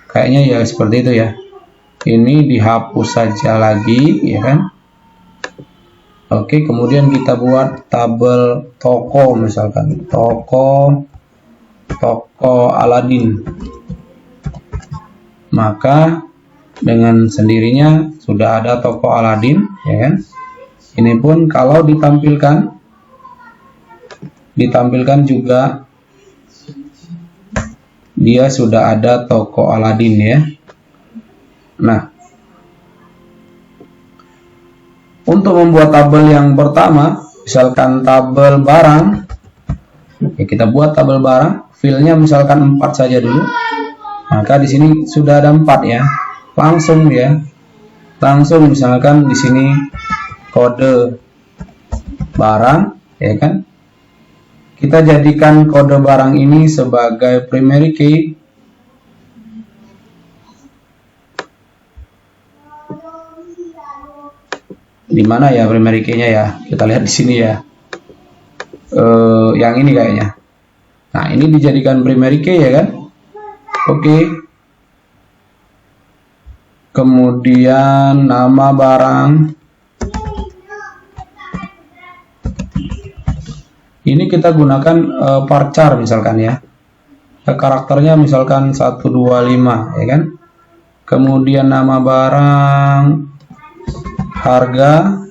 Kayaknya ya seperti itu ya. Ini dihapus saja lagi ya kan? Oke, kemudian kita buat tabel toko, misalkan toko Aladin. Maka dengan sendirinya sudah ada toko Aladin ya kan? Ini pun kalau ditampilkan juga dia sudah ada toko Aladin ya. Nah, untuk membuat tabel yang pertama, misalkan tabel barang, ya kita buat tabel barang, filenya misalkan 4 saja dulu. Maka di sini sudah ada 4 ya. Langsung misalkan di sini kode barang, ya kan? Kita jadikan kode barang ini sebagai primary key. Di mana ya primary key-nya ya? Kita lihat di sini ya. Yang ini kayaknya. Nah, ini dijadikan primary key ya kan? Oke. Kemudian nama barang. Ini kita gunakan varchar misalkan ya. Karakternya misalkan 125 ya kan? Kemudian nama barang, harga,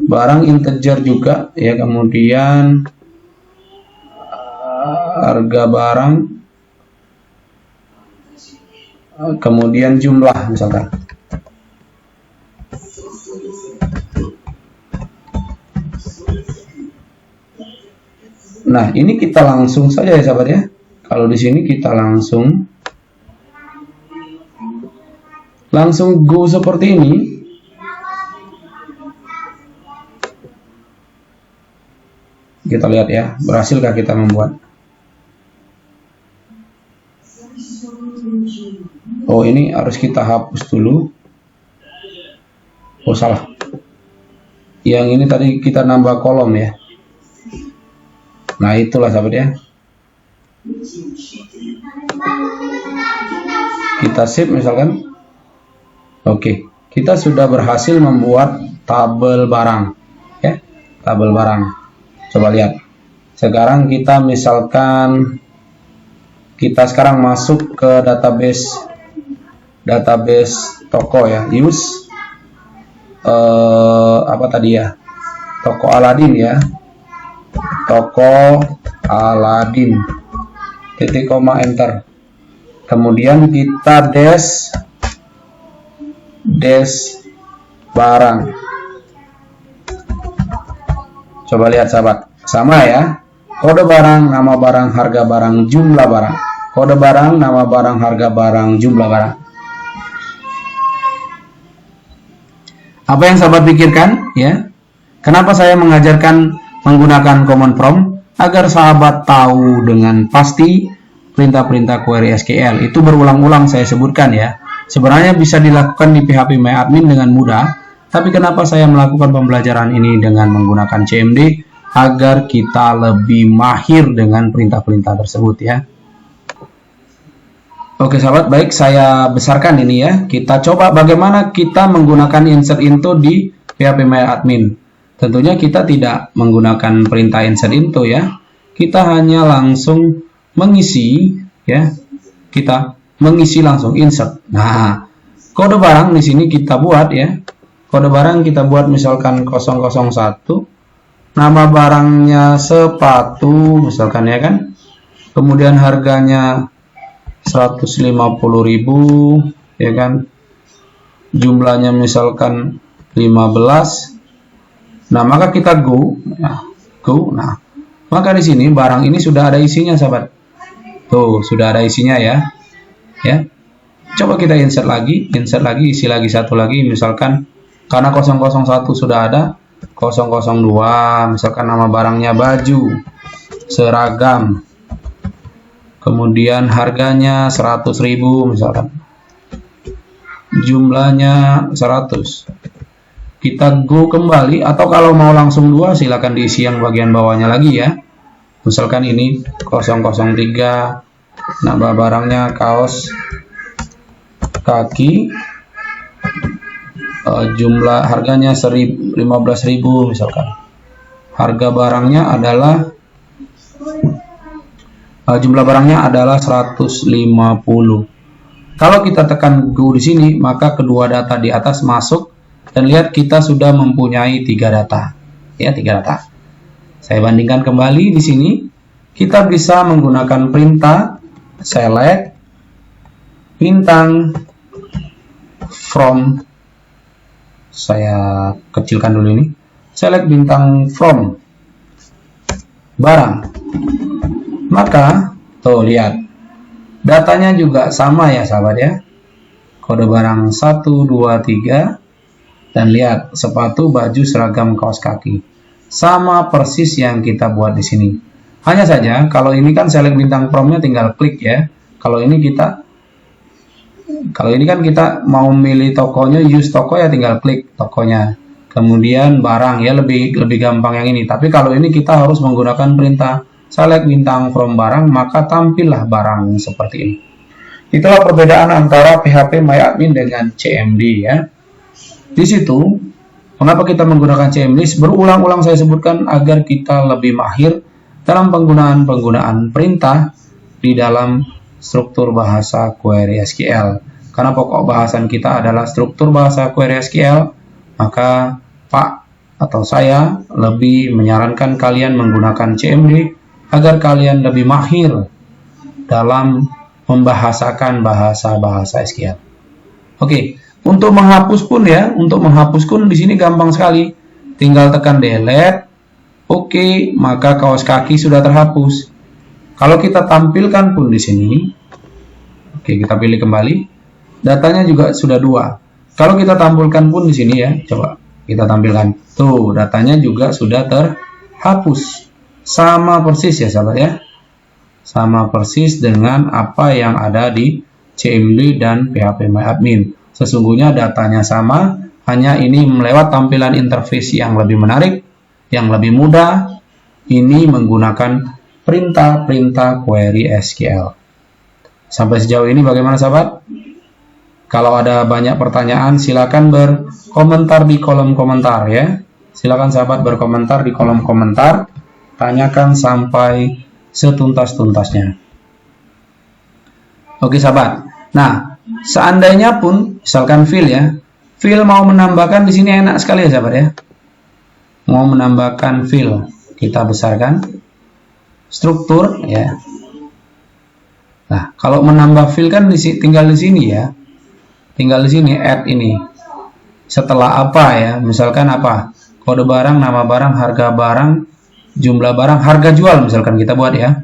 barang integer juga ya, kemudian harga barang, kemudian jumlah misalkan. Nah, ini kita langsung saja ya sahabat ya. Kalau di sini kita langsung go seperti ini. Kita lihat ya, berhasilkah kita membuat. Oh, ini harus kita hapus dulu. Oh, salah. Yang ini tadi kita nambah kolom ya. Nah, itulah sahabat ya. Kita save misalkan. Oke, kita sudah berhasil membuat tabel barang ya, tabel barang. Coba lihat. Sekarang kita misalkan kita sekarang masuk ke database toko ya. Use apa tadi ya? Toko Aladin ya. Toko Aladin. Titik koma enter. Kemudian kita dash barang. Coba lihat sahabat, sama ya. Kode barang, nama barang, harga barang, jumlah barang. Kode barang, nama barang, harga barang, jumlah barang. Apa yang sahabat pikirkan ya? Kenapa saya mengajarkan menggunakan command prompt? Agar sahabat tahu dengan pasti perintah-perintah query SQL. Itu berulang-ulang saya sebutkan ya. Sebenarnya bisa dilakukan di PHP MyAdmin dengan mudah, tapi kenapa saya melakukan pembelajaran ini dengan menggunakan CMD? Agar kita lebih mahir dengan perintah-perintah tersebut ya. Oke sahabat, baik, saya besarkan ini ya. Kita coba bagaimana kita menggunakan insert into di PHP MyAdmin. Tentunya kita tidak menggunakan perintah insert into ya. Kita hanya langsung mengisi ya. Kita mengisi langsung insert. Nah, kode barang di sini kita buat ya. Kode barang kita buat misalkan 001. Nama barangnya sepatu misalkan ya kan. Kemudian harganya 150.000 ya kan. Jumlahnya misalkan 15. Nah, maka kita go. Nah, maka di sini barang ini sudah ada isinya, sahabat. Tuh, sudah ada isinya ya. Ya. Coba kita insert lagi, isi lagi satu lagi, misalkan karena 001 sudah ada, 002, misalkan nama barangnya baju, seragam. Kemudian harganya 100.000 misalkan. Jumlahnya 100. Kita go kembali, atau kalau mau langsung 2 silakan diisi yang bagian bawahnya lagi ya. Misalkan ini 003, nama barangnya kaos kaki, jumlah harganya 15.000 misalkan. Harga barangnya adalah jumlah barangnya adalah 150. Kalau kita tekan go di sini, maka kedua data di atas masuk. Dan lihat kita sudah mempunyai 3 data. Ya, 3 data. Saya bandingkan kembali di sini. Kita bisa menggunakan perintah select bintang from. Saya kecilkan dulu ini. Select bintang from barang. Maka, tuh lihat. Datanya juga sama ya, sahabat ya. Kode barang 1, 2, 3. Dan lihat, sepatu, baju, seragam, kaos kaki. Sama persis yang kita buat di sini. Hanya saja, kalau ini kan select bintang from-nya tinggal klik ya. Kalau ini kita Kalau ini kan kita mau milih tokonya, use toko ya tinggal klik tokonya. Kemudian barang ya lebih gampang yang ini. Tapi kalau ini kita harus menggunakan perintah select bintang from barang, maka tampillah barang seperti ini. Itulah perbedaan antara PHP MyAdmin dengan CMD ya. Di situ mengapa kita menggunakan CMD? Berulang-ulang saya sebutkan agar kita lebih mahir dalam penggunaan perintah di dalam struktur bahasa query SQL. Karena pokok bahasan kita adalah struktur bahasa query SQL, maka Pak atau saya lebih menyarankan kalian menggunakan CMD agar kalian lebih mahir dalam membahasakan bahasa-bahasa SQL. Oke, untuk menghapus pun ya, di sini gampang sekali. Tinggal tekan delete. Oke, maka kaos kaki sudah terhapus. Kalau kita tampilkan pun di sini, oke kita pilih kembali, datanya juga sudah 2. Kalau kita tampilkan pun di sini ya, coba kita tampilkan. Tuh, datanya juga sudah terhapus. Sama persis ya sahabat ya. Sama persis dengan apa yang ada di CMD dan PHP MyAdmin. Sesungguhnya datanya sama, hanya ini melewat tampilan interface yang lebih menarik, yang lebih mudah. Ini menggunakan perintah query SQL. Sampai sejauh ini bagaimana sahabat? Kalau ada banyak pertanyaan silakan berkomentar di kolom komentar ya. Silakan sahabat berkomentar di kolom komentar, tanyakan sampai setuntas-tuntasnya. Oke sahabat. Nah, seandainya pun misalkan fill ya. Fill mau menambahkan di sini enak sekali ya sahabat ya. Mau menambahkan fill, kita besarkan struktur ya. Nah, kalau menambah fill kan tinggal di sini ya. Tinggal di sini add ini. Setelah apa ya? Misalkan apa? Kode barang, nama barang, harga barang, jumlah barang, harga jual misalkan kita buat ya.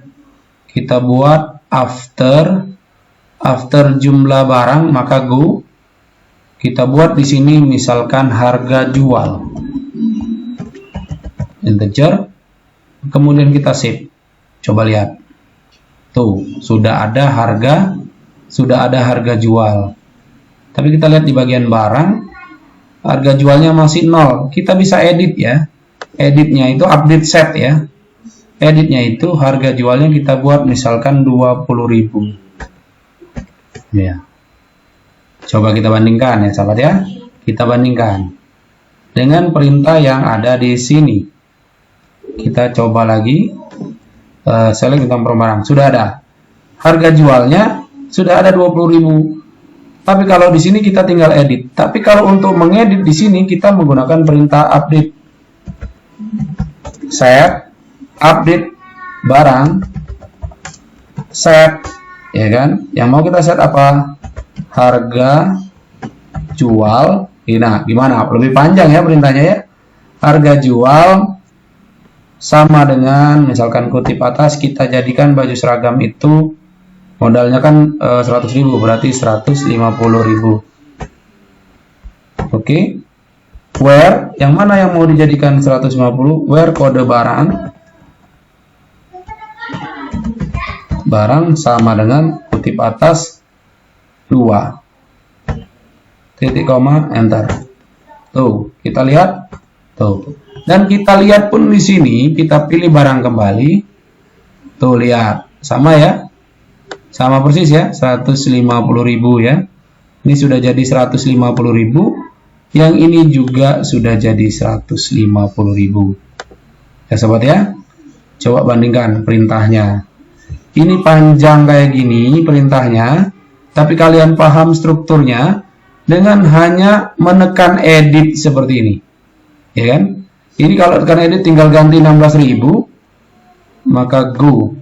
Kita buat after jumlah barang maka go. Kita buat di sini misalkan harga jual. Integer. Kemudian kita save. Coba lihat. Tuh, sudah ada harga jual. Tapi kita lihat di bagian barang, harga jualnya masih 0. Kita bisa edit ya. Editnya itu update set ya. Editnya itu harga jualnya kita buat misalkan 20.000. Ya. Coba kita bandingkan ya sahabat ya. Kita bandingkan dengan perintah yang ada di sini. Kita coba lagi. Select bintang from barang. Sudah ada. Harga jualnya sudah ada 20.000. Tapi kalau di sini kita tinggal edit. Tapi kalau untuk mengedit di sini kita menggunakan perintah update. Set update barang set ya kan. Yang mau kita set apa? Harga jual. Nah, gimana? Lebih panjang ya perintahnya ya. Harga jual sama dengan misalkan kutip atas kita jadikan baju seragam itu modalnya kan 100.000 berarti 150.000. Oke. Where yang mana yang mau dijadikan 150? Where kode barang sama dengan kutip atas 2. Titik koma enter. Tuh, kita lihat. Tuh. Dan kita lihat pun di sini, kita pilih barang kembali. Tuh, lihat. Sama ya. Sama persis ya, 150.000 ya. Ini sudah jadi 150.000. Yang ini juga sudah jadi 150.000. Ya sobat ya. Coba bandingkan perintahnya. Ini panjang kayak gini perintahnya. Tapi kalian paham strukturnya dengan hanya menekan edit seperti ini. Ya kan? Ini kalau tekan edit tinggal ganti 16.000, maka go.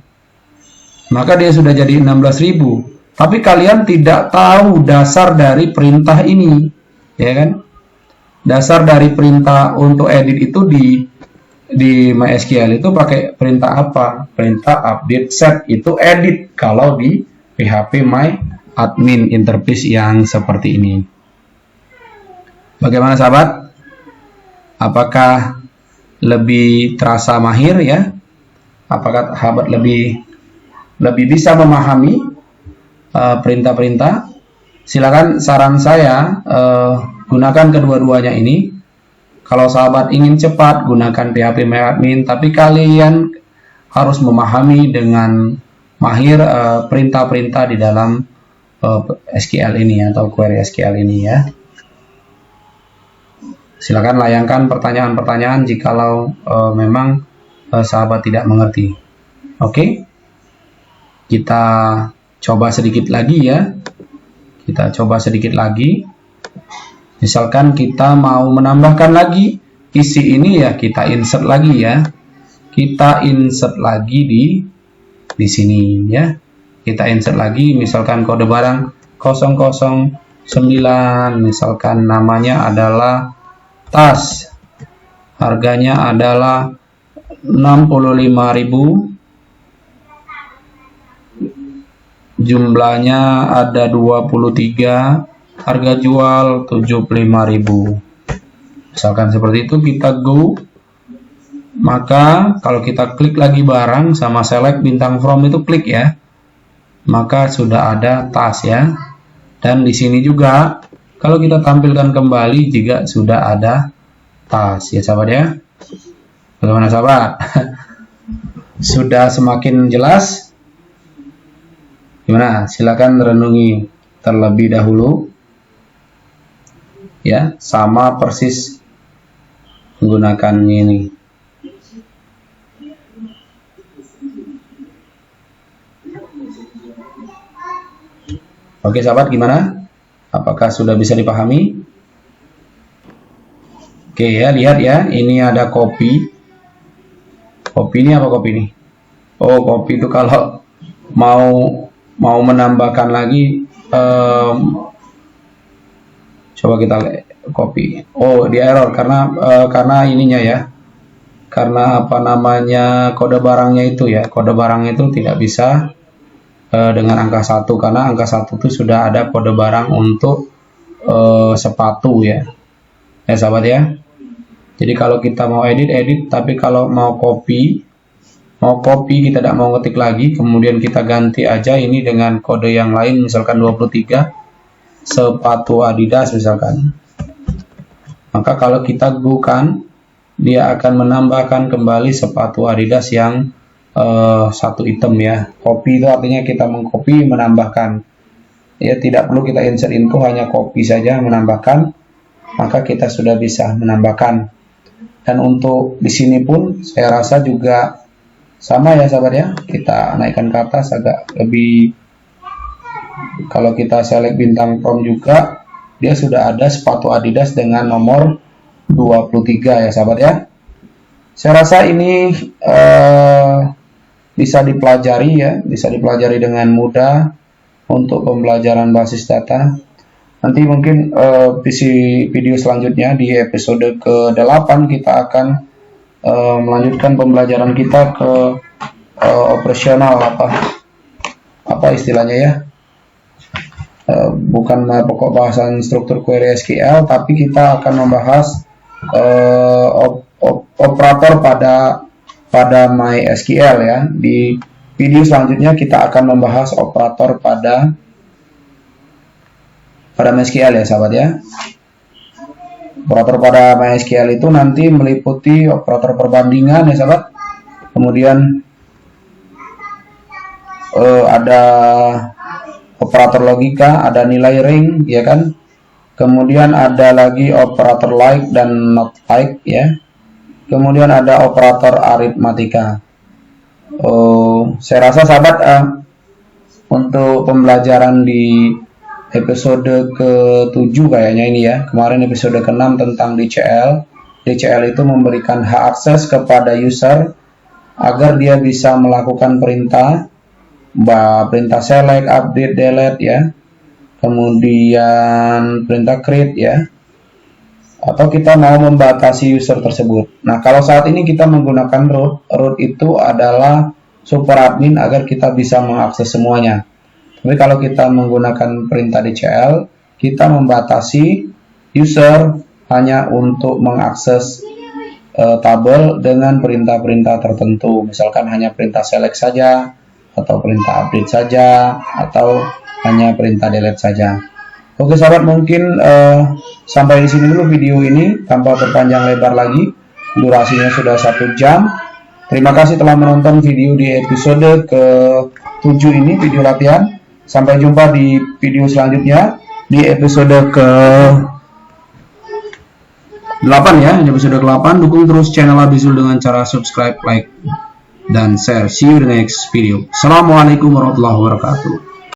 Maka dia sudah jadi 16.000. Tapi kalian tidak tahu dasar dari perintah ini, ya kan? Dasar dari perintah untuk edit itu di MySQL itu pakai perintah apa? Perintah update set itu edit kalau di PHP MyAdmin interface yang seperti ini. Bagaimana sahabat? Apakah lebih terasa mahir ya? Apakah sahabat lebih bisa memahami perintah-perintah? Silakan, saran saya gunakan kedua-duanya ini. Kalau sahabat ingin cepat, gunakan PHP MyAdmin, tapi kalian harus memahami dengan mahir perintah-perintah di dalam SQL ini atau query SQL ini ya. Silakan layangkan pertanyaan-pertanyaan jikalau memang sahabat tidak mengerti. Oke, kita coba sedikit lagi ya. Kita coba sedikit lagi. Misalkan kita mau menambahkan lagi isi ini ya, kita insert lagi ya. Kita insert lagi di sini ya. Kita insert lagi, misalkan kode barang 009, misalkan namanya adalah tas, harganya adalah 65.000, jumlahnya ada 23, harga jual 75.000. Misalkan seperti itu, kita go. Maka kalau kita klik lagi barang sama select bintang from itu klik ya, maka sudah ada tas ya. Dan di sini juga kalau kita tampilkan kembali juga sudah ada tas ya sahabat ya. Bagaimana sahabat? Sudah semakin jelas? Gimana? Silakan renungi terlebih dahulu ya, sama persis menggunakan ini. Oke sahabat, gimana? Apakah sudah bisa dipahami? Oke ya, lihat ya, ini ada kopi. Kopi ini apa kopi ini? Oh, kopi itu kalau mau menambahkan lagi, coba kita lihat kopi. Oh, di error karena ininya ya. Karena apa namanya, kode barangnya itu ya, kode barang itu tidak bisa dengan angka 1, karena angka 1 itu sudah ada kode barang untuk sepatu ya sahabat ya. Jadi kalau kita mau edit, tapi kalau mau copy kita tidak mau ngetik lagi, kemudian kita ganti aja ini dengan kode yang lain, misalkan 23 sepatu Adidas misalkan. Maka kalau kita bukan, dia akan menambahkan kembali sepatu Adidas yang satu item ya. Copy itu artinya kita mengcopy, menambahkan ya, tidak perlu kita insert info, hanya copy saja menambahkan, maka kita sudah bisa menambahkan. Dan untuk di sini pun saya rasa juga sama ya sahabat ya. Kita naikkan ke atas agak lebih. Kalau kita select bintang from juga, dia sudah ada sepatu Adidas dengan nomor 23 ya sahabat ya. Saya rasa ini bisa dipelajari ya, bisa dipelajari dengan mudah untuk pembelajaran basis data. Nanti mungkin video selanjutnya di episode ke-8 kita akan melanjutkan pembelajaran kita ke operasional, apa istilahnya ya, bukan pokok bahasan struktur query SQL, tapi kita akan membahas operator pada MySQL ya. Di video selanjutnya kita akan membahas operator pada MySQL ya sahabat ya. Operator pada MySQL itu nanti meliputi operator perbandingan ya sahabat. Kemudian ada operator logika, ada nilai ring ya kan. Kemudian ada lagi operator like dan not like ya. Kemudian ada operator aritmatika. Saya rasa sahabat untuk pembelajaran di episode ke-7 kayaknya ini ya. Kemarin episode ke-6 tentang DCL. DCL itu memberikan hak akses kepada user agar dia bisa melakukan perintah select, update, delete ya. Kemudian perintah create ya. Atau kita mau membatasi user tersebut. Nah, kalau saat ini kita menggunakan root itu adalah super admin agar kita bisa mengakses semuanya. Tapi kalau kita menggunakan perintah DCL, kita membatasi user hanya untuk mengakses tabel dengan perintah-perintah tertentu. Misalkan hanya perintah select saja, atau perintah update saja, atau hanya perintah delete saja. Oke sahabat, mungkin sampai di sini dulu video ini tanpa berpanjang lebar lagi. Durasinya sudah 1 jam. Terima kasih telah menonton video di episode ke-7 ini, video latihan. Sampai jumpa di video selanjutnya di episode ke-8 ya, di episode ke-8. Dukung terus channel Abizul dengan cara subscribe, like, dan share. See you in the next video. Assalamualaikum warahmatullahi wabarakatuh.